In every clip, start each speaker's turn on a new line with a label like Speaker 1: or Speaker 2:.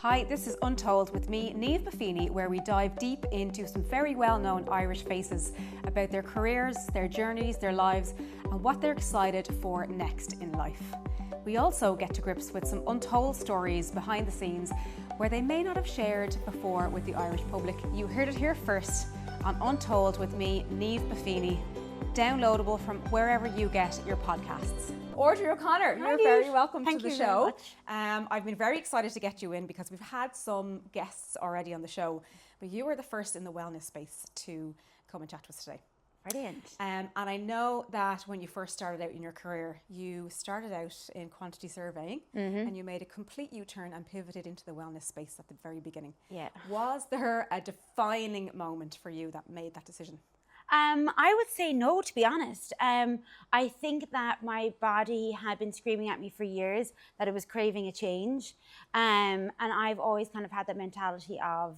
Speaker 1: Hi, this is Untold with me, Niamh Buffini, where we dive deep into some very well-known Irish faces about their careers, their journeys, their lives, and what they're excited for next in life. We also get to grips with some untold stories behind the scenes where they may not have shared before with the Irish public. You heard it here first on Untold with me, Niamh Buffini, downloadable from wherever you get your podcasts. Audrey O'Connor, you're very welcome to the show. I've been very excited to get you in because we've had some guests already on the show, but you were the first in the wellness space to come and chat to us today.
Speaker 2: Brilliant.
Speaker 1: And I know that when you first started out in your career, you started out in quantity surveying and you made a complete U-turn and pivoted into the wellness space at the very beginning.
Speaker 2: Yeah.
Speaker 1: Was there a defining moment for you that made that decision?
Speaker 2: I would say no, to be honest. I think that my body had been screaming at me for years that it was craving a change. And I've always kind of had that mentality of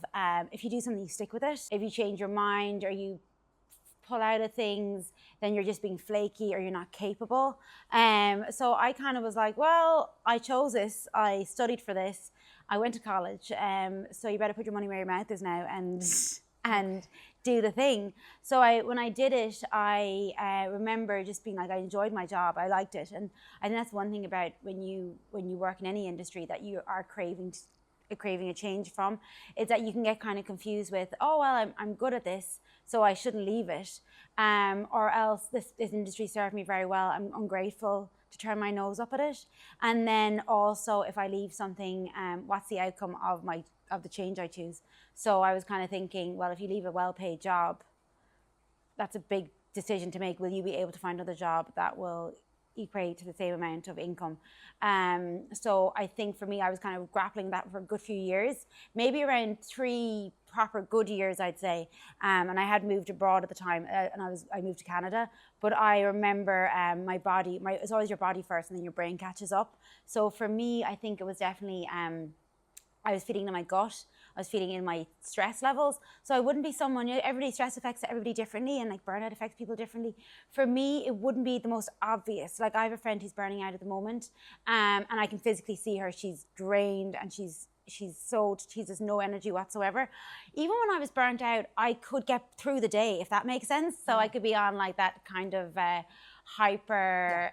Speaker 2: if you do something, you stick with it. If you change your mind or you pull out of things, then you're just being flaky or you're not capable. So I kind of was like, well, I chose this. I studied for this. I went to college. So you better put your money where your mouth is now and do the thing. So when I did it, I remember just being like, I enjoyed my job, I liked it. And I think that's one thing about when you work in any industry that you are craving a change from, is that you can get kind of confused with, oh, well, I'm good at this, so I shouldn't leave it. Or else this industry served me very well, I'm ungrateful to turn my nose up at it. And then also if I leave something, what's the outcome of the change I choose? So I was kind of thinking, well, if you leave a well-paid job, that's a big decision to make. Will you be able to find another job that will equate to the same amount of income? So I think for me, I was kind of grappling that for a good few years, maybe around 3 proper good years, I'd say. And I had moved abroad at the time, and I moved to Canada. But I remember my body, it's always your body first, and then your brain catches up. So for me, I think it was definitely, I was feeding in my gut. I was feeding in my stress levels. So I wouldn't be someone, everybody's stress affects everybody differently, and like burnout affects people differently. For me, it wouldn't be the most obvious. Like I have a friend who's burning out at the moment, and I can physically see her. She's drained and she has no energy whatsoever. Even when I was burnt out, I could get through the day, if that makes sense. So I could be on like that kind of hyper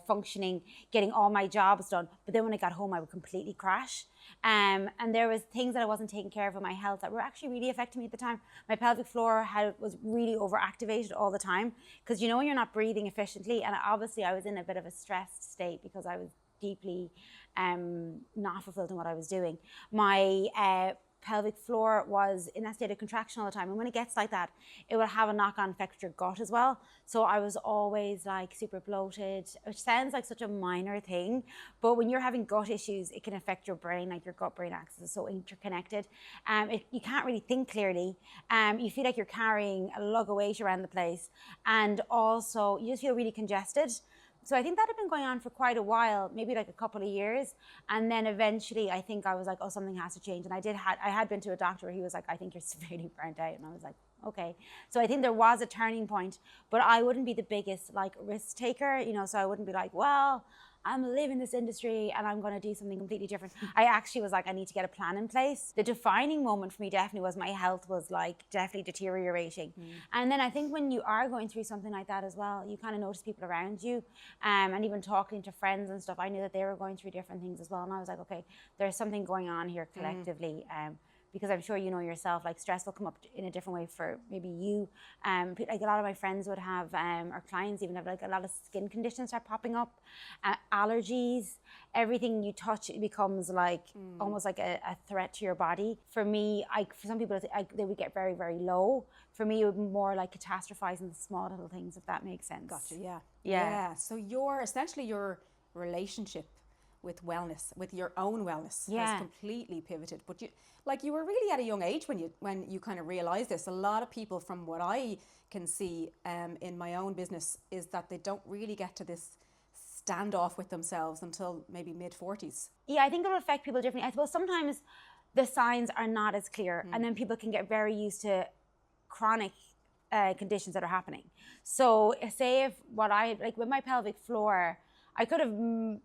Speaker 2: functioning, getting all my jobs done. But then when I got home, I would completely crash. And there was things that I wasn't taking care of in my health that were actually really affecting me at the time. My pelvic floor was really overactivated all the time, because when you're not breathing efficiently, and obviously I was in a bit of a stressed state because I was deeply not fulfilled in what I was doing. My pelvic floor was in that state of contraction all the time, and when it gets like that, it will have a knock-on effect with your gut as well. So I was always like super bloated, which sounds like such a minor thing, but when you're having gut issues, it can affect your brain. Like your gut-brain axis is so interconnected. You can't really think clearly. You feel like you're carrying a lug of weight around the place, and also you just feel really congested. So I think that had been going on for quite a while, maybe like a couple of years. And then eventually I think I was like, oh, something has to change. And I had been to a doctor where he was like, I think you're severely burnt out. And I was like, okay. So I think there was a turning point, but I wouldn't be the biggest like risk taker, so I wouldn't be like, well, I'm living this industry and I'm going to do something completely different. I actually was like, I need to get a plan in place. The defining moment for me definitely was my health was like definitely deteriorating. And then I think when you are going through something like that as well, you kind of notice people around you, and even talking to friends and stuff, I knew that they were going through different things as well. And I was like, okay, there's something going on here collectively. Because I'm sure you know yourself, like stress will come up in a different way for maybe you. Like a lot of my friends would have, or clients even have, like a lot of skin conditions start popping up, allergies, everything you touch, it becomes like almost like a threat to your body. For me, for some people, they would get very, very low. For me, it would be more like catastrophizing the small little things, if that makes sense.
Speaker 1: Gotcha, yeah. So essentially your relationship with wellness, with your own wellness, has completely pivoted. But you were really at a young age when you kind of realized this. A lot of people, from what I can see in my own business, is that they don't really get to this standoff with themselves until maybe mid-40s.
Speaker 2: Yeah, I think it'll affect people differently. I suppose sometimes the signs are not as clear, and then people can get very used to chronic conditions that are happening. So say if like with my pelvic floor, I could have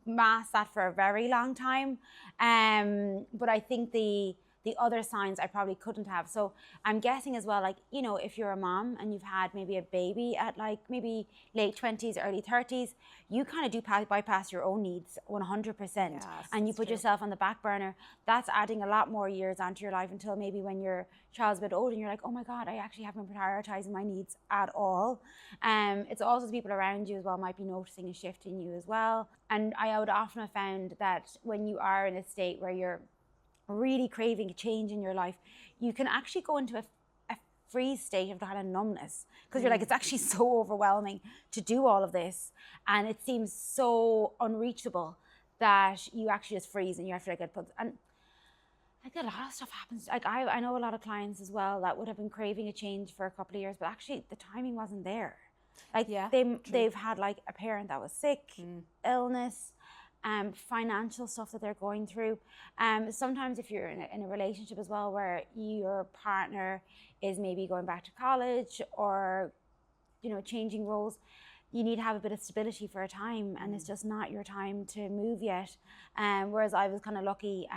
Speaker 2: masked that for a very long time. But I think the other signs I probably couldn't have. So I'm guessing as well, like, you know, if you're a mom and you've had maybe a baby at like maybe late 20s, early 30s, you kind of do bypass your own needs 100%.
Speaker 1: Yes,
Speaker 2: and you put yourself on the back burner. That's adding a lot more years onto your life until maybe when your child's a bit older and you're like, oh my God, I actually haven't been prioritizing my needs at all. It's also the people around you as well might be noticing a shift in you as well. And I would often have found that when you are in a state where you're really craving a change in your life, you can actually go into a freeze state of kind of numbness, because you're like, it's actually so overwhelming to do all of this, and it seems so unreachable that you actually just freeze and you have to get put. And like a lot of stuff happens. Like I know a lot of clients as well that would have been craving a change for a couple of years, but actually the timing wasn't there. Like they've had like a parent that was sick, illness, financial stuff that they're going through. Sometimes if you're in a relationship as well where your partner is maybe going back to college or, you know, changing roles, you need to have a bit of stability for a time, and it's just not your time to move yet. Whereas I was kind of lucky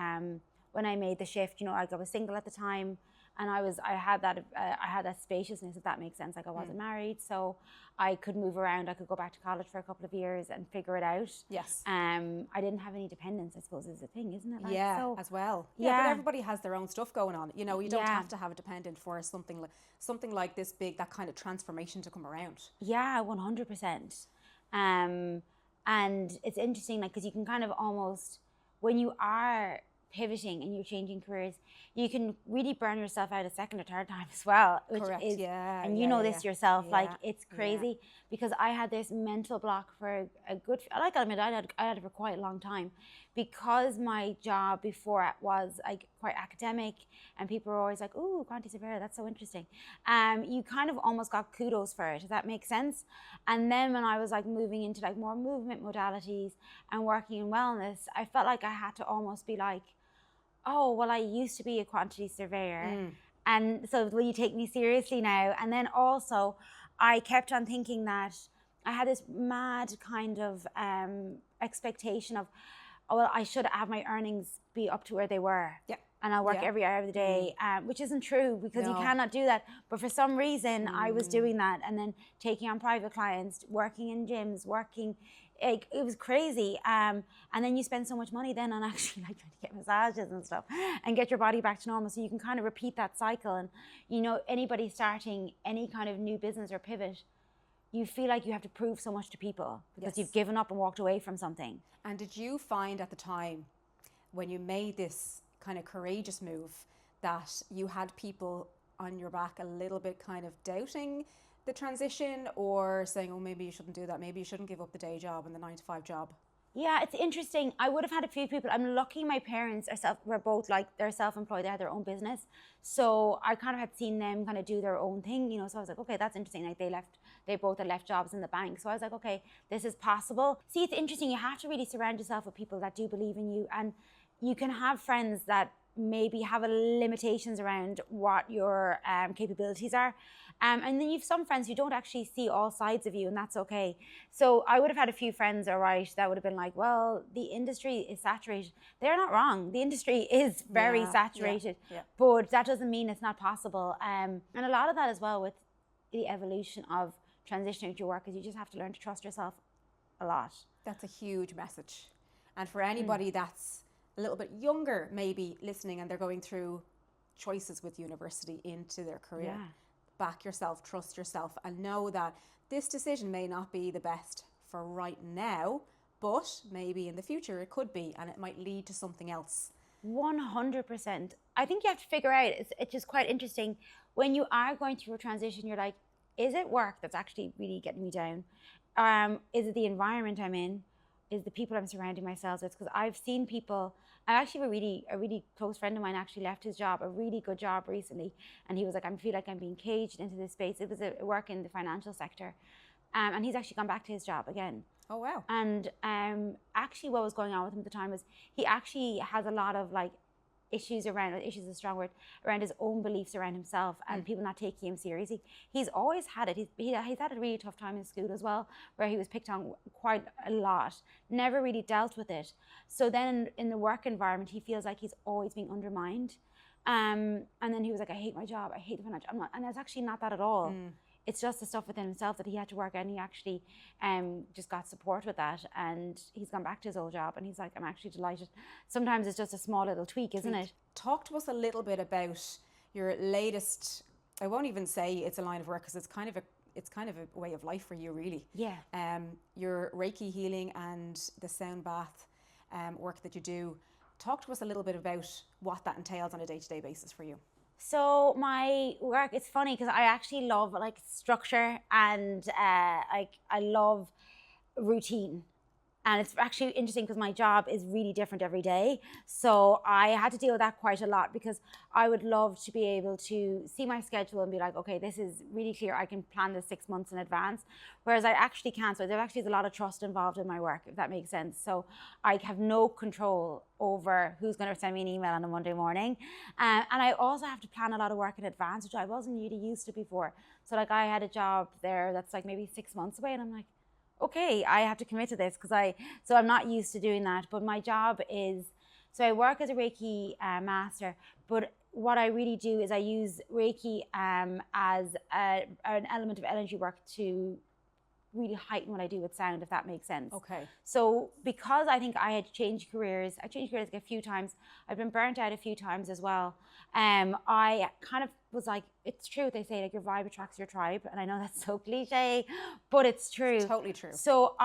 Speaker 2: when I made the shift. You know, I was single at the time, and I had that spaciousness, if that makes sense. Like I wasn't married, so I could move around. I could go back to college for a couple of years and figure it out.
Speaker 1: Yes.
Speaker 2: I didn't have any dependence, I suppose, is the thing, isn't it? Like,
Speaker 1: yeah,
Speaker 2: so,
Speaker 1: as well. Yeah, but everybody has their own stuff going on. You know, you don't have to have a dependent for something like this big, that kind of transformation to come around.
Speaker 2: Yeah, 100%. And it's interesting, like, because you can kind of almost, when you are pivoting and you're changing careers, you can really burn yourself out a second or third time as well, which
Speaker 1: Correct.
Speaker 2: is,
Speaker 1: and
Speaker 2: you know this yourself, like it's crazy, because I had this mental block for a good, I had it for quite a long time, because my job before it was like quite academic, and people were always like, "Ooh, Quanti Severa, that's so interesting." You kind of almost got kudos for it, if that makes sense. And then when I was like moving into like more movement modalities and working in wellness, I felt like I had to almost be like, oh, well, I used to be a quantity surveyor. And so will you take me seriously now? And then also I kept on thinking that I had this mad kind of expectation of, oh, well, I should have my earnings be up to where they were. Yeah. And I'll work every hour of the day, which isn't true, because you cannot do that. But for some reason, I was doing that, and then taking on private clients, working in gyms, it was crazy. And then you spend so much money then on actually like trying to get massages and stuff and get your body back to normal. So you can kind of repeat that cycle. And, you know, anybody starting any kind of new business or pivot, you feel like you have to prove so much to people because you've given up and walked away from something.
Speaker 1: And did you find at the time when you made this kind of courageous move that you had people on your back a little bit kind of doubting the transition, or saying, oh, maybe you shouldn't do that, maybe you shouldn't give up the day job and the 9-to-5 job?
Speaker 2: Yeah, it's interesting. I would have had a few people. I'm lucky my parents were both like, they're self-employed, they had their own business. So I kind of had seen them kind of do their own thing, you know, so I was like, okay, that's interesting. Like they both had left jobs in the bank. So I was like, okay, this is possible. See, it's interesting. You have to really surround yourself with people that do believe in you, and you can have friends that maybe have limitations around what your capabilities are. And then you've some friends who don't actually see all sides of you, and that's okay. So I would have had a few friends, all right, that would have been like, well, the industry is saturated. They're not wrong. The industry is very saturated, but that doesn't mean it's not possible. And a lot of that as well with the evolution of transitioning to your work is you just have to learn to trust yourself a lot.
Speaker 1: That's a huge message. And for anybody that's a little bit younger, maybe listening, and they're going through choices with university into their career, back yourself, trust yourself, and know that this decision may not be the best for right now, but maybe in the future it could be, and it might lead to something else.
Speaker 2: 100%. I think you have to figure out, it's just quite interesting, when you are going through a transition, you're like, is it work that's actually really getting me down? Is it the environment I'm in? Is the people I'm surrounding myself with? Because I've seen people, I actually have a really close friend of mine actually left his job, a really good job recently, and he was like, I feel like I'm being caged into this space. It was a work in the financial sector, and he's actually gone back to his job again.
Speaker 1: Oh wow.
Speaker 2: And actually what was going on with him at the time was he actually has a lot of like issues is a strong word, around his own beliefs around himself and people not taking him seriously. He's always had it. He's had a really tough time in school as well, where he was picked on quite a lot, never really dealt with it. So then in the work environment, he feels like he's always being undermined. And then he was like, I hate my job, I hate the financial, and it's actually not that at all. It's just the stuff within himself that he had to work out, and he actually just got support with that, and he's gone back to his old job, and he's like, I'm actually delighted. Sometimes it's just a small little tweak, isn't it?
Speaker 1: Talk to us a little bit about your latest, I won't even say it's a line of work, because it's kind of a way of life for you, really.
Speaker 2: Yeah.
Speaker 1: Your Reiki healing and the sound bath work that you do. Talk to us a little bit about what that entails on a day-to-day basis for you.
Speaker 2: So my work, it's funny because I actually love like structure and I love routine. And it's actually interesting because my job is really different every day. So I had to deal with that quite a lot, because I would love to be able to see my schedule and be like, okay, this is really clear. I can plan this 6 months in advance. Whereas I actually can't. So there actually is a lot of trust involved in my work, if that makes sense. So I have no control over who's going to send me an email on a Monday morning. And I also have to plan a lot of work in advance, which I wasn't really used to before. So like I had a job there that's like maybe 6 months away, and I'm like, okay, I have to commit to this, so I'm not used to doing that. But my job is, so I work as a Reiki master, but what I really do is I use Reiki as an element of energy work to really heighten what I do with sound, if that makes sense.
Speaker 1: Okay.
Speaker 2: So because I think I had changed careers like a few times, I've been burnt out a few times as well. I kind of was like, it's true, they say like your vibe attracts your tribe, and I know that's so cliche, but it's true.
Speaker 1: It's totally true.
Speaker 2: So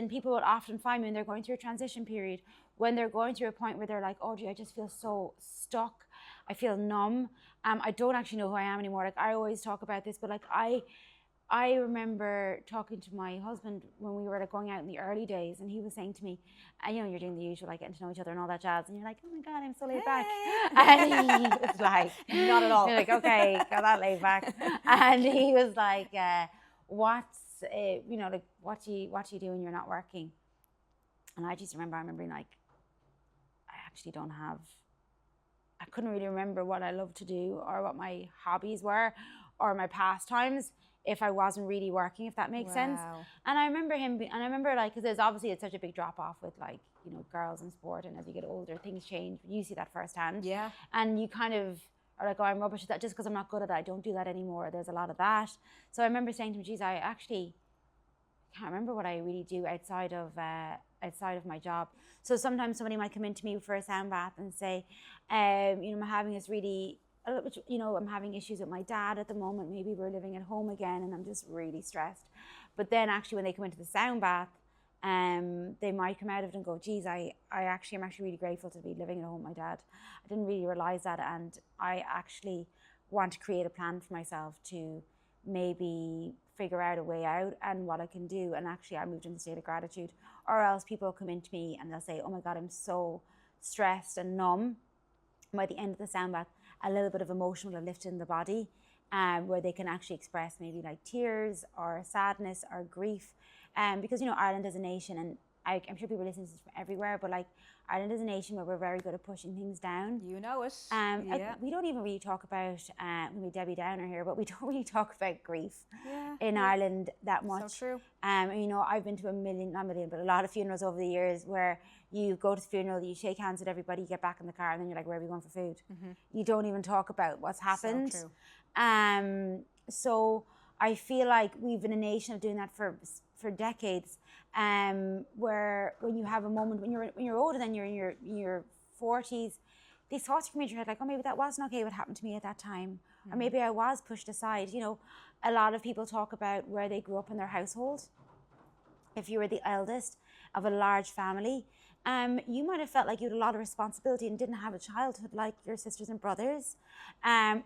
Speaker 2: people would often find me when they're going through a transition period, when they're going through a point where they're like, Audrey, I just feel so stuck, I feel numb, I don't actually know who I am anymore. Like I always talk about this, but like I remember talking to my husband when we were like going out in the early days, and he was saying to me, you're doing the usual, like getting to know each other and all that jazz, and you're like, oh my God, I'm so laid back. And he was like,
Speaker 1: not at all.
Speaker 2: You're like, okay, got that laid back. And he was like, what do you do when you're not working? And I just remember being like, I couldn't really remember what I loved to do or what my hobbies were or my pastimes if I wasn't really working, if that makes sense. And I remember like, because it's such a big drop off with like, girls in sport, and as you get older, things change. You see that firsthand.
Speaker 1: Yeah.
Speaker 2: And you kind of are like, oh, I'm rubbish at that just because I'm not good at it. I don't do that anymore. There's a lot of that. So I remember saying to him, geez, I actually can't remember what I really do outside of my job. So sometimes somebody might come into me for a sound bath and say, I'm having this really, I'm having issues with my dad at the moment. Maybe we're living at home again and I'm just really stressed. But then actually when they come into the sound bath, they might come out of it and go, geez, I'm actually really grateful to be living at home with my dad. I didn't really realize that, and I actually want to create a plan for myself to maybe figure out a way out and what I can do. And actually I moved into a state of gratitude. Or else people come into me and they'll say, oh my God, I'm so stressed and numb. And by the end of the sound bath, a little bit of emotion will lift in the body, where they can actually express maybe like tears or sadness or grief. Because, Ireland is a nation, and I'm sure people listen to this from everywhere, but like Ireland is a nation where we're very good at pushing things down.
Speaker 1: You know it.
Speaker 2: We don't even really talk about, maybe Debbie Downer here, but we don't really talk about grief in Ireland that much.
Speaker 1: So true.
Speaker 2: I've been to a lot of funerals over the years where you go to the funeral, you shake hands with everybody, you get back in the car, and then you're like, where are we going for food? Mm-hmm. You don't even talk about what's happened. So true. So I feel like we've been a nation of doing that for decades, where when you have a moment when you're older than you're in your 40s, these thoughts come into your head like, oh, maybe that wasn't okay what happened to me at that time, or maybe I was pushed aside. A lot of people talk about where they grew up in their household. If you were the eldest of a large family, you might have felt like you had a lot of responsibility and didn't have a childhood like your sisters and brothers,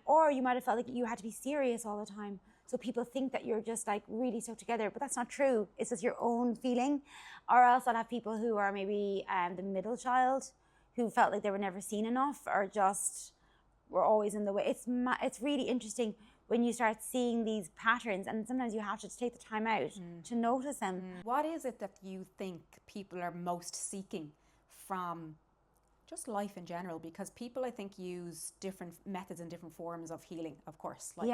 Speaker 2: or you might have felt like you had to be serious all the time. So people think that you're just like really so together, but that's not true. It's just your own feeling. Or else I'll have people who are maybe the middle child, who felt like they were never seen enough, or just were always in the way. It's really interesting when you start seeing these patterns, and sometimes you have to take the time out to notice them.
Speaker 1: What is it that you think people are most seeking from just life in general, because people, I think, use different methods and different forms of healing, of course, like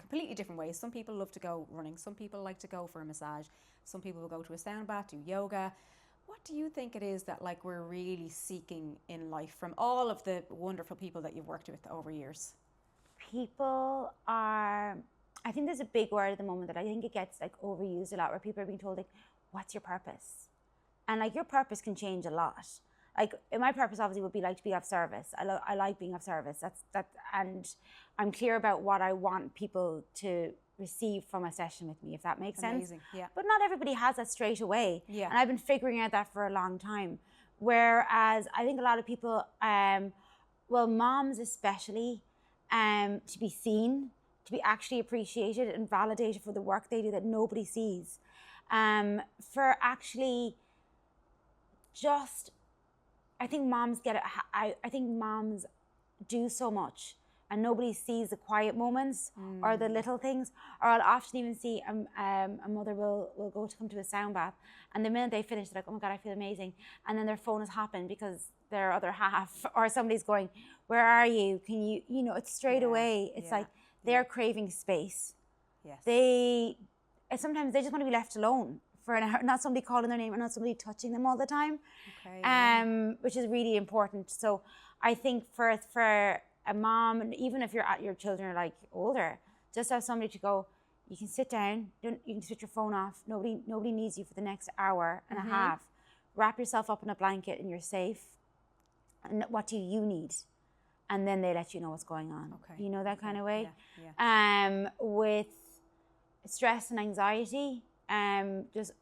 Speaker 1: completely different ways. Some people love to go running, some people like to go for a massage, some people will go to a sound bath, do yoga. What do you think it is that like we're really seeking in life from all of the wonderful people that you've worked with over years?
Speaker 2: People are, I think there's a big word at the moment that I think it gets like overused a lot, where people are being told like, what's your purpose? And like your purpose can change a lot. Like my purpose obviously would be like to be of service. I like being of service. And I'm clear about what I want people to receive from a session with me, if that makes sense.
Speaker 1: Yeah.
Speaker 2: But not everybody has that straight away.
Speaker 1: Yeah.
Speaker 2: And I've been figuring out that for a long time. Whereas I think a lot of people, well, moms especially, to be seen, to be actually appreciated and validated for the work they do that nobody sees. For actually just, I think moms get it. I think moms do so much and nobody sees the quiet moments or the little things. Or I'll often even see a mother will go to come to a sound bath, and the minute they finish, they're like, oh my God, I feel amazing. And then their phone is hopping because their other half or somebody's going, where are you? Can you know, it's straight away. It's like they're craving space.
Speaker 1: Yes.
Speaker 2: Sometimes they just want to be left alone for an hour, not somebody calling their name or not somebody touching them all the time.
Speaker 1: Okay.
Speaker 2: Which is really important. So I think for a mom, and even if your children are like older, just have somebody to go, you can sit down, you can switch your phone off. Nobody needs you for the next hour and a half. Wrap yourself up in a blanket and you're safe. And what do you need? And then they let you know what's going on.
Speaker 1: Okay.
Speaker 2: You know, that kind of way.
Speaker 1: Yeah.
Speaker 2: With stress and anxiety, just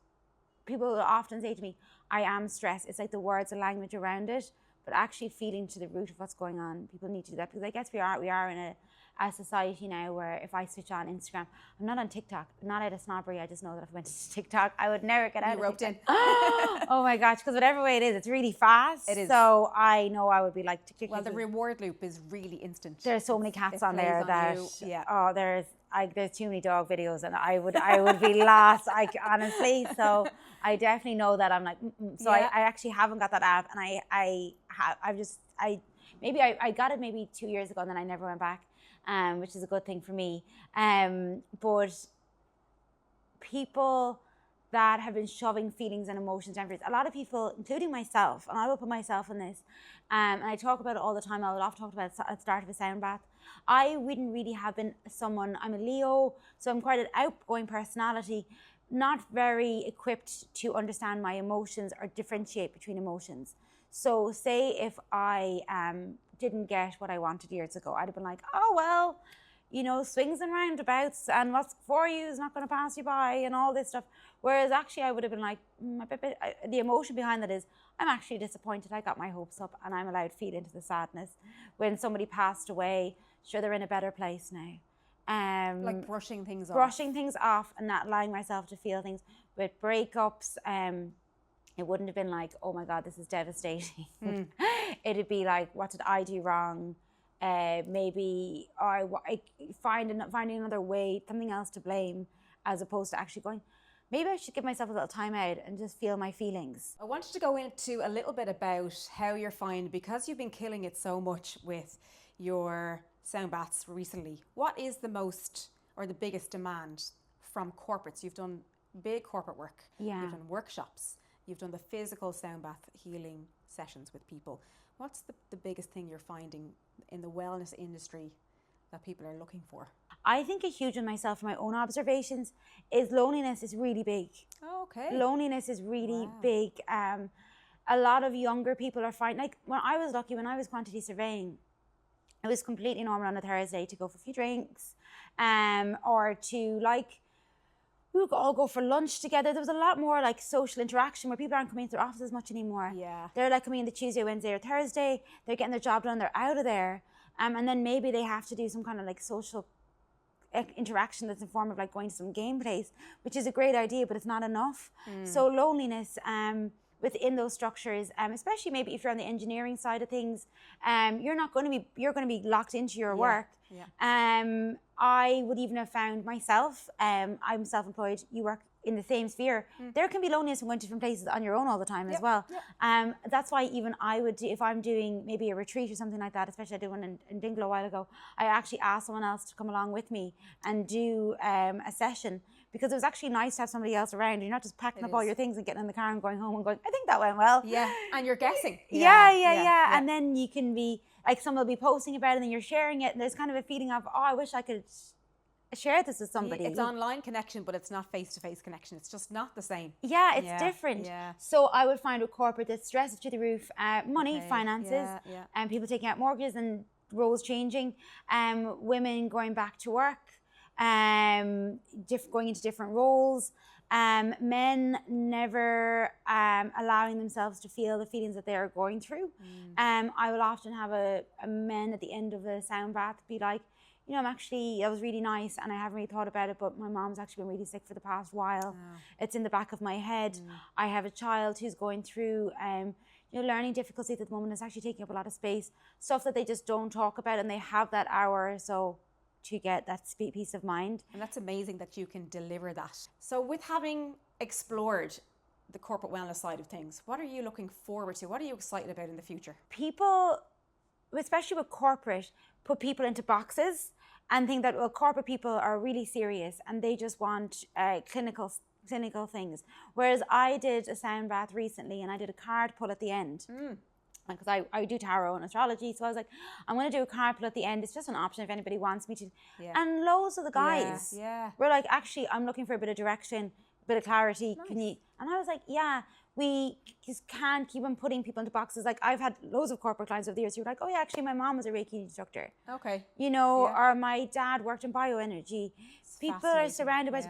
Speaker 2: people often say to me, I am stressed. It's like the words and language around it, but actually feeling to the root of what's going on. People need to do that, because I guess we are in a society now where if I switch on Instagram, I'm not on TikTok, not out of snobbery. I just know that if I went to TikTok, I would never get out of
Speaker 1: roped
Speaker 2: TikTok.
Speaker 1: in.
Speaker 2: Oh my gosh, because whatever way it is, it's really fast.
Speaker 1: It is.
Speaker 2: So I know I would be like,
Speaker 1: well, the reward loop is really instant.
Speaker 2: There's so many cats on there that there's too many dog videos, and I would be lost. Honestly, so I definitely know that I'm like, so I actually haven't got that app, and I got it maybe 2 years ago, and then I never went back, which is a good thing for me. But people that have been shoving feelings and emotions down, a lot of people, including myself, and I will put myself in this, and I talk about it all the time. I would often talk about it at the start of a sound bath. I wouldn't really have been someone, I'm a Leo, so I'm quite an outgoing personality, not very equipped to understand my emotions or differentiate between emotions. So say if I didn't get what I wanted years ago, I'd have been like, oh, well, you know, swings and roundabouts, and what's for you is not going to pass you by, and all this stuff. Whereas actually I would have been like, the emotion behind that is, I'm actually disappointed. I got my hopes up, and I'm allowed to feed into the sadness. When somebody passed away, sure, they're in a better place now.
Speaker 1: Like brushing things off.
Speaker 2: Brushing things off and not allowing myself to feel things. With breakups, it wouldn't have been like, oh my God, this is devastating. It'd be like, what did I do wrong? Maybe I finding another way, something else to blame, as opposed to actually going, maybe I should give myself a little time out and just feel my feelings.
Speaker 1: I wanted to go into a little bit about how you're finding, because you've been killing it so much with your sound baths recently, what is the most or the biggest demand from corporates? You've done big corporate work, you've done workshops, you've done the physical sound bath healing sessions with people. What's the biggest thing you're finding in the wellness industry that people are looking for?
Speaker 2: I think a huge one myself, from my own observations, is loneliness is really big.
Speaker 1: Oh, okay.
Speaker 2: Loneliness is really big. A lot of younger people are finding, like when I was lucky, when I was quantity surveying, it was completely normal on a Thursday to go for a few drinks, or to like, we would all go for lunch together. There was a lot more like social interaction where people aren't coming into their office as much anymore.
Speaker 1: Yeah.
Speaker 2: They're like coming in the Tuesday, Wednesday or Thursday. They're getting their job done. They're out of there. And then maybe they have to do some kind of like social interaction that's in form of like going to some game place, which is a great idea, but it's not enough. So loneliness within those structures, especially maybe if you're on the engineering side of things, you're going to be locked into your work.
Speaker 1: Yeah.
Speaker 2: I would even have found myself, I'm self-employed, you work in the same sphere, there can be loneliness from going to different places on your own all the time as well. That's why even I would do, if I'm doing maybe a retreat or something like that, especially I did one in Dingle a while ago, I actually asked someone else to come along with me and do a session, because it was actually nice to have somebody else around. You're not just packing up all your things and getting in the car and going home and going, I think that went well.
Speaker 1: Yeah, and you're guessing.
Speaker 2: Yeah. And then you can be, like, someone will be posting about it and then you're sharing it, and there's kind of a feeling of, oh, I wish I could share this with somebody.
Speaker 1: It's online connection, but it's not face-to-face connection. It's just not the same.
Speaker 2: Yeah, it's different. So I would find with corporate that stress is through the roof. Money, finances, and people taking out mortgages and roles changing, women going back to work, going into different roles, men never allowing themselves to feel the feelings that they are going through. I will often have a men at the end of a sound bath be like, you know, that was really nice and I haven't really thought about it, but my mom's actually been really sick for the past while. It's in the back of my head. I have a child who's going through, learning difficulties at the moment. It's actually taking up a lot of space, stuff that they just don't talk about, and they have that hour or so to get that peace of mind.
Speaker 1: And that's amazing that you can deliver that. So with having explored the corporate wellness side of things, what are you looking forward to? What are you excited about in the future?
Speaker 2: People, especially with corporate, put people into boxes and think that, well, corporate people are really serious and they just want clinical things. Whereas I did a sound bath recently and I did a card pull at the end. Because I do tarot and astrology, so I was like, I'm going to do a card pull at the end. It's just an option if anybody wants me to. And loads of the guys were like, actually, I'm looking for a bit of direction, a bit of clarity. Nice. Can you? And I was like, yeah, we just can't keep on putting people into boxes. Like, I've had loads of corporate clients over the years who were like, oh yeah, actually my mom was a Reiki instructor.
Speaker 1: Okay.
Speaker 2: Or my dad worked in bioenergy. People are surrounded by,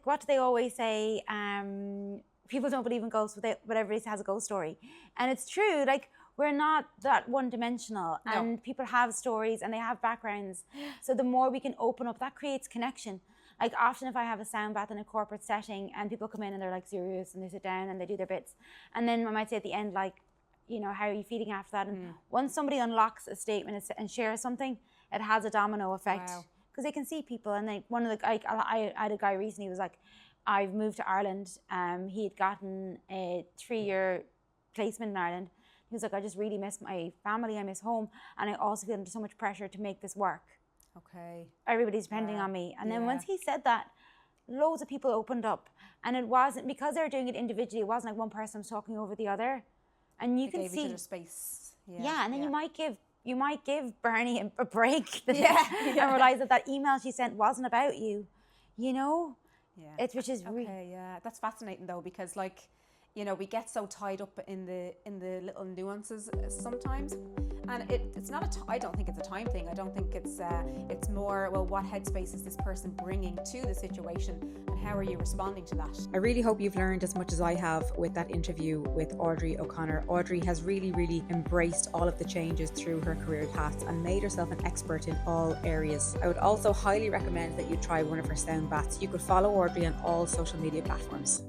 Speaker 2: what do they always say? People don't believe in ghosts, but everybody has a ghost story. And it's true, like, we're not that one-dimensional. And people have stories and they have backgrounds. So the more we can open up, that creates connection. Like, often if I have a sound bath in a corporate setting and people come in and they're like serious and they sit down and they do their bits, and then I might say at the end, like, how are you feeling after that? And once somebody unlocks a statement and shares something, it has a domino effect. Because they can see people. And I had a guy recently who was like, I've moved to Ireland. He had gotten a 3-year placement in Ireland. He was like, I just really miss my family, I miss home, and I also feel under so much pressure to make this work.
Speaker 1: Okay.
Speaker 2: Everybody's depending on me. And then once he said that, loads of people opened up. And it wasn't, because they were doing it individually, it wasn't like one person was talking over the other. And you can see
Speaker 1: each other space.
Speaker 2: And then you might give Bernie a break and realize that email she sent wasn't about you, which is really...
Speaker 1: That's fascinating though, because we get so tied up in the little nuances sometimes, and it's not I don't think it's a time thing. I don't think it's more, well, what headspace is this person bringing to the situation, and how are you responding to that? I really hope you've learned as much as I have with that interview with Audrey O'Connor. Audrey has really, really embraced all of the changes through her career paths and made herself an expert in all areas. I would also highly recommend that you try one of her sound baths. You could follow Audrey on all social media platforms.